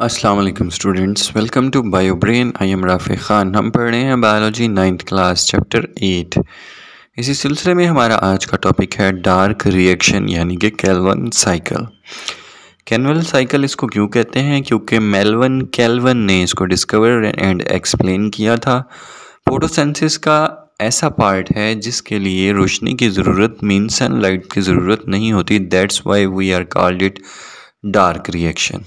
अस्सलाम वालेकुम students, welcome to bio brain. I am Rafi Khan. हम पढ़ रहे हैं बायोलॉजी 9th क्लास चैप्टर 8। इसी सिलसिले में हमारा आज का टॉपिक है डार्क रिएक्शन यानी कि केल्विन साइकिल। केल्विन साइकिल इसको क्यों कहते हैं? क्योंकि मेल्विन केल्विन ने इसको डिस्कवर एंड एक्सप्लेन किया था। फोटोसिंथेसिस का ऐसा पार्ट है जिसके लिए रोशनी की ज़रूरत मीन सनलाइट की ज़रूरत नहीं होती। That's why we are called it dark reaction.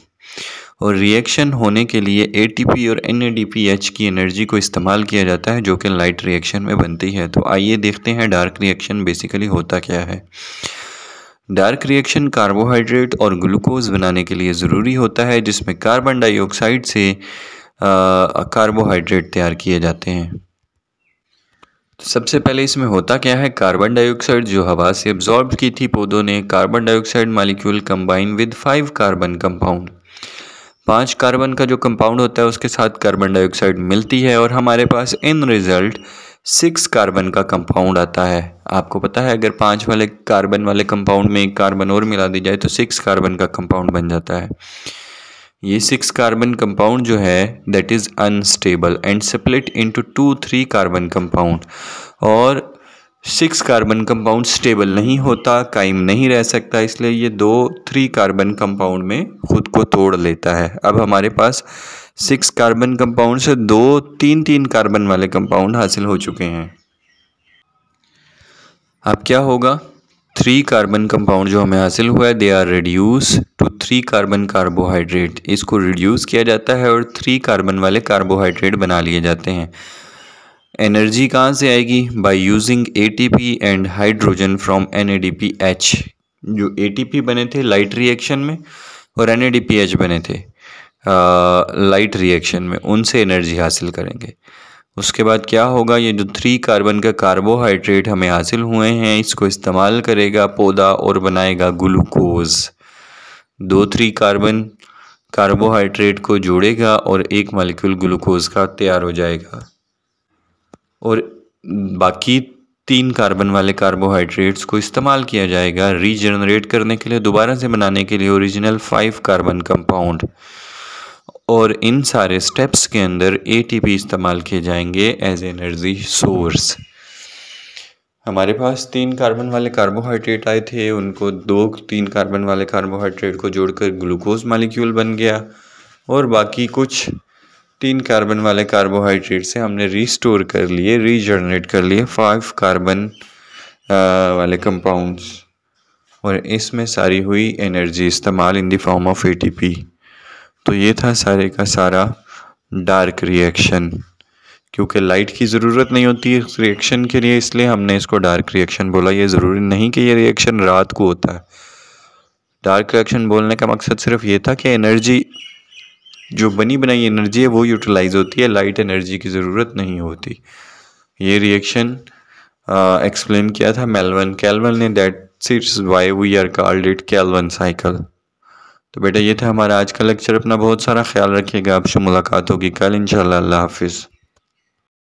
और रिएक्शन होने के लिए ATP और NADPH की एनर्जी को इस्तेमाल किया जाता है जो कि लाइट रिएक्शन में बनती है। तो आइए देखते हैं डार्क रिएक्शन बेसिकली होता क्या है। डार्क रिएक्शन कार्बोहाइड्रेट और ग्लूकोज बनाने के लिए ज़रूरी होता है, जिसमें कार्बन डाइऑक्साइड से कार्बोहाइड्रेट तैयार किए जाते हैं। सबसे पहले इसमें होता क्या है, कार्बन डाइऑक्साइड जो हवा से एब्जॉर्ब की थी पौधों ने, carbon dioxide molecule combine with 5 carbon compound. 5 carbon का जो कंपाउंड होता है उसके साथ कार्बन डाइऑक्साइड मिलती है और हमारे पास इन रिजल्ट 6 कार्बन का कंपाउंड आता है। आपको पता है अगर 5 वाले कार्बन वाले कंपाउंड में 1 कार्बन और मिला दी जाए तो 6 कार्बन का कंपाउंड बन जाता है। ये 6 कार्बन कंपाउंड जो है that is unstable and split into 2-3 carbon compound. और 6 कार्बन कंपाउंड स्टेबल नहीं होता, कायम नहीं रह सकता, इसलिए ये 2-3 कार्बन कंपाउंड में खुद को तोड़ लेता है। अब हमारे पास 6 कार्बन कंपाउंड से 2-3 कार्बन वाले कंपाउंड हासिल हो चुके हैं। अब क्या होगा, 3 कार्बन कंपाउंड जो हमें हासिल हुआ है they are reduce to 3 carbon carbohydrate. इसको रिड्यूस किया जाता है और 3 कार्बन वाले कार्बोहाइड्रेट बना लिए जाते हैं। एनर्जी कहाँ से आएगी? By using ATP and hydrogen from NADPH। जो ATP बने थे लाइट रिएक्शन में और NADPH बने थे लाइट रिएक्शन में, उनसे एनर्जी हासिल करेंगे। उसके बाद क्या होगा, ये जो 3 कार्बन का कार्बोहाइड्रेट हमें हासिल हुए हैं इसको इस्तेमाल करेगा पौधा और बनाएगा ग्लूकोज। 2-3 कार्बन कार्बोहाइड्रेट को जोड़ेगा और एक मॉलिक्यूल ग्लूकोज का तैयार हो जाएगा और बाकी 3 कार्बन वाले कार्बोहाइड्रेट्स को इस्तेमाल किया जाएगा रीजनरेट करने के लिए, दोबारा से बनाने के लिए ओरिजिनल 5 कार्बन कंपाउंड। और इन सारे स्टेप्स के अंदर ATP इस्तेमाल किए जाएंगे एज एनर्जी सोर्स। हमारे पास 3 कार्बन वाले कार्बोहाइड्रेट आए थे, उनको 2-3 कार्बन वाले कार्बोहाइड्रेट को जोड़कर ग्लूकोज मॉलिक्यूल बन गया और बाकी कुछ 3 कार्बन वाले कार्बोहाइड्रेट से हमने रीस्टोर कर लिए, रीजनरेट कर लिए 5 कार्बन वाले कंपाउंड्स और इसमें सारी हुई एनर्जी इस्तेमाल in the form of ATP। तो ये था सारे का सारा डार्क रिएक्शन। क्योंकि लाइट की ज़रूरत नहीं होती है इस रिएक्शन के लिए, इसलिए हमने इसको डार्क रिएक्शन बोला। ये ज़रूरी नहीं कि ये रिएक्शन रात को होता है। डार्क रिएक्शन बोलने का मकसद सिर्फ ये था कि एनर्जी जो बनी बनाई एनर्जी है वो यूटिलाइज होती है, लाइट एनर्जी की ज़रूरत नहीं होती। ये रिएक्शन एक्सप्लेन किया था मेल्विन केल्विन ने, that's it's why we are called it Calvin cycle. तो बेटा ये था हमारा आज का लेक्चर। अपना बहुत सारा ख्याल रखिएगा। आपसे मुलाकात होगी कल इंशाल्लाह। अल्लाह हाफिज़।